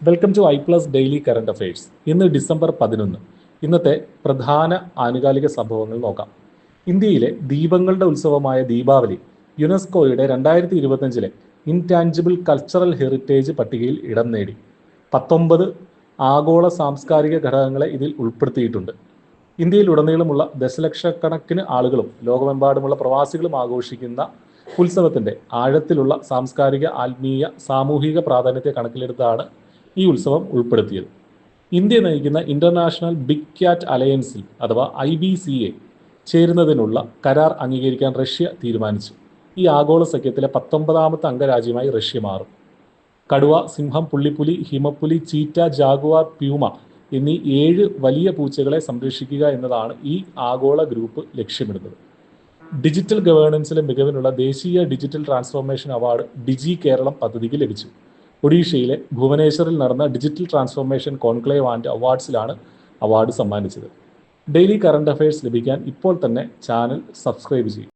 Welcome to ഐ+ daily current affairs. ഇന്ന് December 11. ഇന്നത്തെ പ്രധാന ആനുകാലിക സംഭവങ്ങൾ നോക്കാം. ഇന്ത്യയിലെ ദീപങ്ങളുടെ ഉത്സവമായ ദീപാവലി യുനെസ്കോയുടെ 2025 ഇൻടാഞ്ചിബിൾ കൾച്ചറൽ ഹെറിറ്റേജ് പട്ടികയിൽ ഇടം നേടി. 19 ആഗോള സാംസ്കാരിക ഘടകങ്ങളെ ഇതിൽ ഉൾപ്പെടുത്തിയിട്ടുണ്ട്. ഇന്ത്യയിലുടനീളമുള്ള ദശലക്ഷക്കണക്കിന് ആളുകളും ലോകമെമ്പാടുമുള്ള പ്രവാസികളും ആഘോഷിക്കുന്ന ഉത്സവത്തിൻ്റെ ആഴത്തിലുള്ള സാംസ്കാരിക, ആത്മീയ, സാമൂഹിക പ്രാധാന്യത്തെ കണക്കിലെടുത്താണ് ഈ ഉത്സവം ഉൾപ്പെടുത്തിയത്. ഇന്ത്യ നയിക്കുന്ന ഇന്റർനാഷണൽ ബിഗ് ക്യാറ്റ് അലയൻസിൽ അഥവാ IBCA ചേരുന്നതിനുള്ള കരാർ അംഗീകരിക്കാൻ റഷ്യ തീരുമാനിച്ചു. ഈ ആഗോള സഖ്യത്തിലെ 19ാമത്തെ അംഗരാജ്യമായി റഷ്യ മാറും. കടുവ, സിംഹം, പുള്ളിപ്പുലി, ഹിമപ്പുലി, ചീറ്റ, ജാഗുവാർ, പ്യൂമ എന്നീ 7 വലിയ പൂച്ചകളെ സംരക്ഷിക്കുക എന്നതാണ് ഈ ആഗോള ഗ്രൂപ്പ് ലക്ഷ്യമിടുന്നത്. ഡിജിറ്റൽ ഗവേണൻസിലെ മികവിനുള്ള ദേശീയ digital transformation award Digi Keralam പദ്ധതിക്ക് ലഭിച്ചു. ഒഡീഷയിലെ ഭുവനേശ്വറിൽ നടന്ന ഡിജിറ്റൽ ട്രാൻസ്ഫോർമേഷൻ കോൺക്ലേവ് ആൻഡ് അവാർഡ്സിലാണ് അവാർഡ് സമ്മാനിച്ചത്. ഡെയിലി കറണ്ട് അഫയേഴ്സ് ലഭിക്കാൻ ഇപ്പോൾ തന്നെ ചാനൽ സബ്സ്ക്രൈബ് ചെയ്യും.